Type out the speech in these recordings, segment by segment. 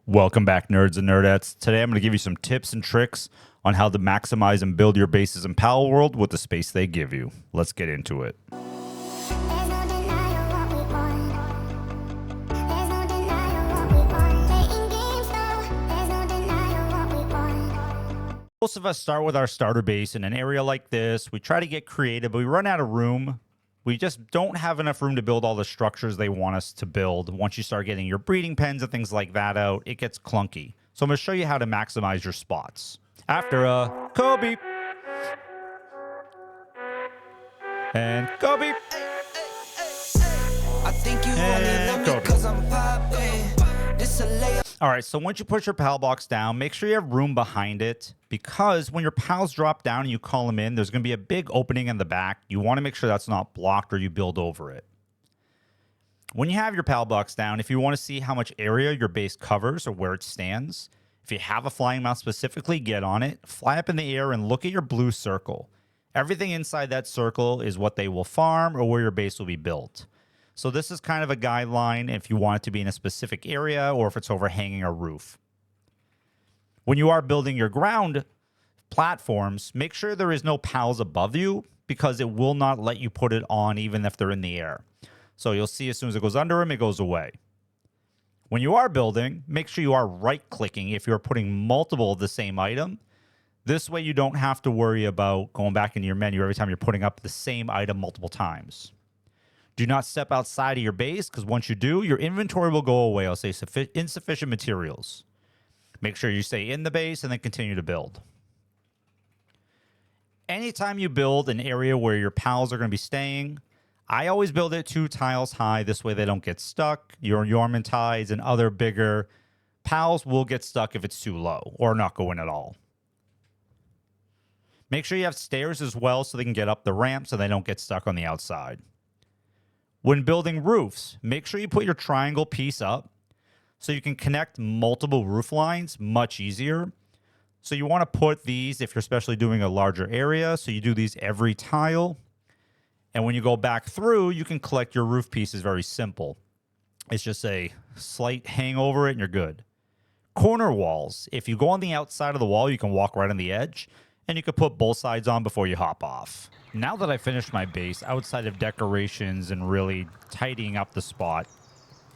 Welcome back, nerds and nerdettes. Today I'm going to give you some tips and tricks on how to maximize and build your bases in Palworld with the space they give you. Let's get into it. Most of us start with our starter base in an area like this. We try to get creative, but we run out of room. We just don't have enough room to build all the structures they want us to build. Once you start getting your breeding pens and things like that out, it gets clunky. So I'm going to show you how to maximize your spots. After Kobe. And Kobe. I think you And only love Kobe. me 'cause I'm poppin'. This a layup. All right, so once you push your PAL box down, make sure you have room behind it, because when your PALs drop down and you call them in, there's going to be a big opening in the back. You want to make sure that's not blocked or you build over it. When you have your PAL box down, if you want to see how much area your base covers or where it stands, if you have a flying mouse specifically, get on it, fly up in the air and look at your blue circle. Everything inside that circle is what they will farm or where your base will be built. So this is kind of a guideline if you want it to be in a specific area or if it's overhanging a roof. When you are building your ground platforms, make sure there is no PALs above you, because it will not let you put it on even if they're in the air. So you'll see as soon as it goes under them, it goes away. When you are building, make sure you are right-clicking if you're putting multiple of the same item. This way you don't have to worry about going back into your menu every time you're putting up the same item multiple times. Do not step outside of your base, because once you do, your inventory will go away. I'll say insufficient materials. Make sure you stay in the base and then continue to build. Anytime you build an area where your PALs are going to be staying, I always build it 2 tiles high. This way they don't get stuck. Your Yormantides and other bigger PALs will get stuck if it's too low or not go in at all. Make sure you have stairs as well so they can get up the ramp so they don't get stuck on the outside. When building roofs, make sure you put your triangle piece up so you can connect multiple roof lines much easier. So you want to put these if you're especially doing a larger area. So you do these every tile. And when you go back through, you can collect your roof pieces very simple. It's just a slight hang over it and you're good. Corner walls. If you go on the outside of the wall, you can walk right on the edge. And you can put both sides on before you hop off. Now that I finished my base, outside of decorations and really tidying up the spot,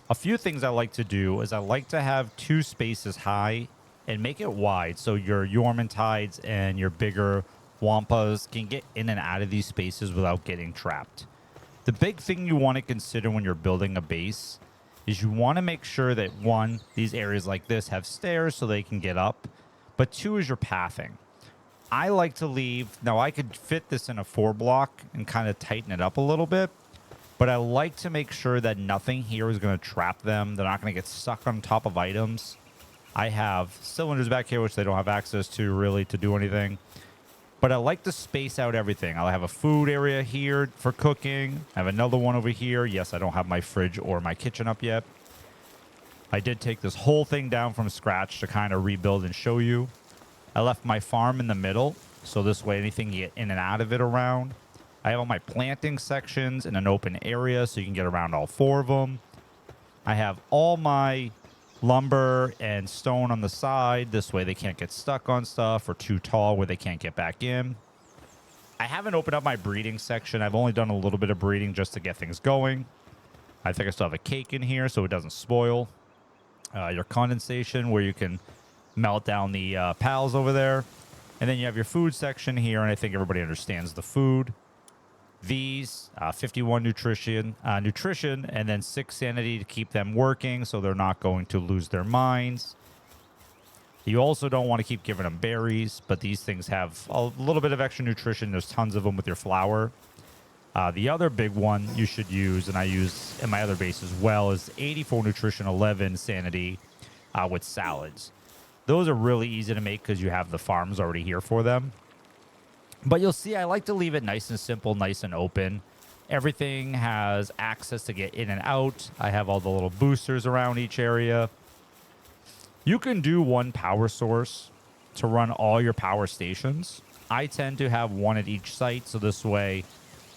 a few things I like to do is I like to have 2 spaces high and make it wide so your Yormantides and your bigger Wampas can get in and out of these spaces without getting trapped. The big thing you want to consider when you're building a base is you want to make sure that 1, these areas like this have stairs so they can get up, but 2 is your pathing. I like to leave, now I could fit this in a 4 block and kind of tighten it up a little bit, but I like to make sure that nothing here is going to trap them. They're not going to get stuck on top of items. I have cylinders back here, which they don't have access to really to do anything. But I like to space out everything. I'll have a food area here for cooking. I have another one over here. Yes, I don't have my fridge or my kitchen up yet. I did take this whole thing down from scratch to kind of rebuild and show you. I left my farm in the middle, so this way anything you get in and out of it around. I have all my planting sections in an open area so you can get around all 4 of them. I have all my lumber and stone on the side. This way they can't get stuck on stuff or too tall where they can't get back in. I haven't opened up my breeding section. I've only done a little bit of breeding just to get things going. I think I still have a cake in here so it doesn't spoil. Your condensation where you can melt down the PALs over there. And then you have your food section here, and I think everybody understands the food. These, 51 nutrition, and then 6 sanity to keep them working so they're not going to lose their minds. You also don't want to keep giving them berries, but these things have a little bit of extra nutrition. There's tons of them with your flour. The other big one you should use, and I use in my other base as well, is 84 nutrition, 11 sanity with salads. Those are really easy to make because you have the farms already here for them. But you'll see I like to leave it nice and simple, nice and open. Everything has access to get in and out. I have all the little boosters around each area. You can do 1 power source to run all your power stations. I tend to have 1 at each site, so this way,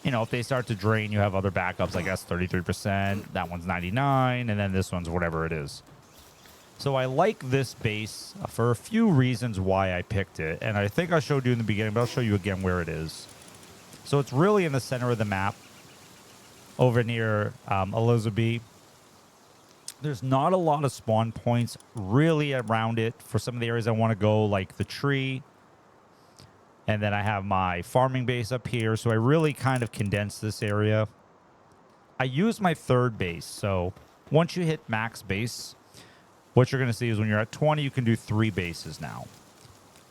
you know, if they start to drain, you have other backups. Like that's 33%, that one's 99, and then this one's whatever it is. So I like this base for a few reasons why I picked it. And I think I showed you in the beginning, but I'll show you again where it is. So it's really in the center of the map over near Elizabeth. There's not a lot of spawn points really around it for some of the areas I want to go, like the tree. And then I have my farming base up here. So I really kind of condensed this area. I use my third base. So once you hit max base, what you're going to see is when you're at 20, you can do 3 bases now.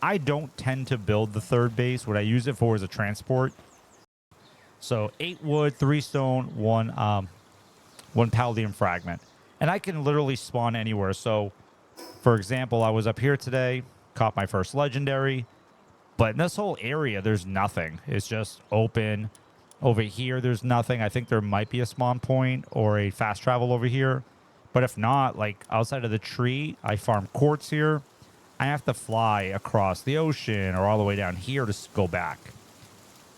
I don't tend to build the third base. What I use it for is a transport. So 8 wood, 3 stone, 1 palladium fragment. And I can literally spawn anywhere. So, for example, I was up here today, caught my first legendary. But in this whole area, there's nothing. It's just open. Over here, there's nothing. I think there might be a spawn point or a fast travel over here. But if not, like outside of the tree, I farm quartz here. I have to fly across the ocean or all the way down here to go back.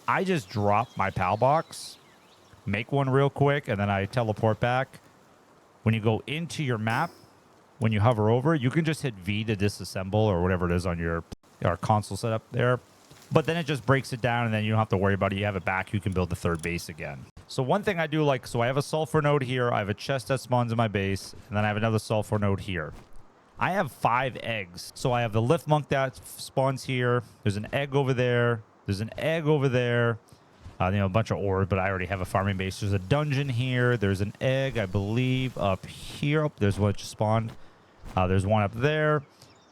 I just drop my PAL box, make one real quick, and then I teleport back. When you go into your map, when you hover over, you can just hit V to disassemble or whatever it is on your console setup there. But then it just breaks it down, and then you don't have to worry about it. You have it back. You can build the third base again. So one thing I do like, so I have a sulfur node here. I have a chest that spawns in my base, and then I have another sulfur node here. I have 5 eggs. So I have the lift monk that spawns here. There's an egg over there. There's an egg over there. A bunch of ores, but I already have a farming base. There's a dungeon here. There's an egg, I believe, up here. Oh, there's one just spawned. There's one up there.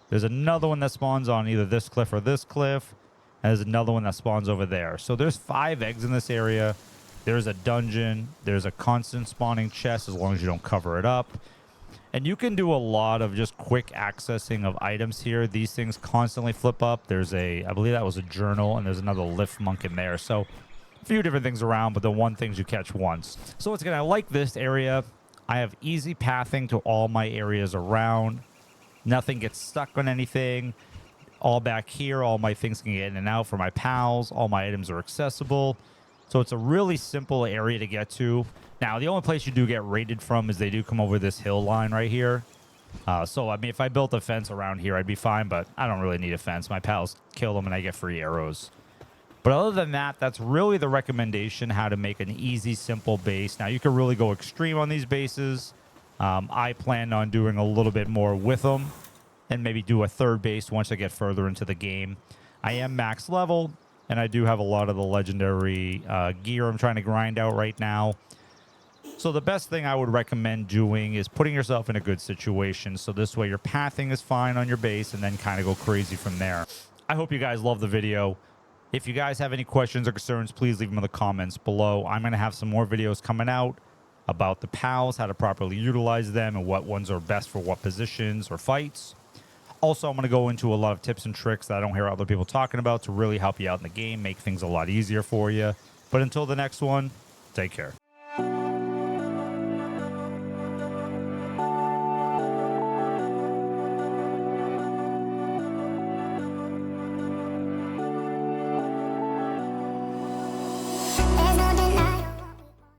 There's another one that spawns on either this cliff or this cliff. And there's another one that spawns over there. So there's 5 eggs in this area. There's a dungeon. There's a constant spawning chest as long as you don't cover it up. And you can do a lot of just quick accessing of items here. These things constantly flip up. There's I believe that was a journal, and there's another lift monk in there. So a few different things around, but the one things you catch once. So once again, I like this area. I have easy pathing to all my areas around. Nothing gets stuck on anything. All back here, all my things can get in and out for my pals. All my items are accessible. So it's a really simple area to get to. Now, the only place you do get raided from is they do come over this hill line right here. So, I mean, if I built a fence around here, I'd be fine, but I don't really need a fence. My pals kill them and I get free arrows. But other than that, that's really the recommendation, how to make an easy, simple base. Now, you can really go extreme on these bases. I plan on doing a little bit more with them and maybe do a third base once I get further into the game. I am max level, and I do have a lot of the legendary gear I'm trying to grind out right now. So the best thing I would recommend doing is putting yourself in a good situation. So this way your pathing is fine on your base and then kind of go crazy from there. I hope you guys love the video. If you guys have any questions or concerns, please leave them in the comments below. I'm going to have some more videos coming out about the pals, how to properly utilize them, and what ones are best for what positions or fights. Also, I'm going to go into a lot of tips and tricks that I don't hear other people talking about to really help you out in the game, make things a lot easier for you. But until the next one, take care.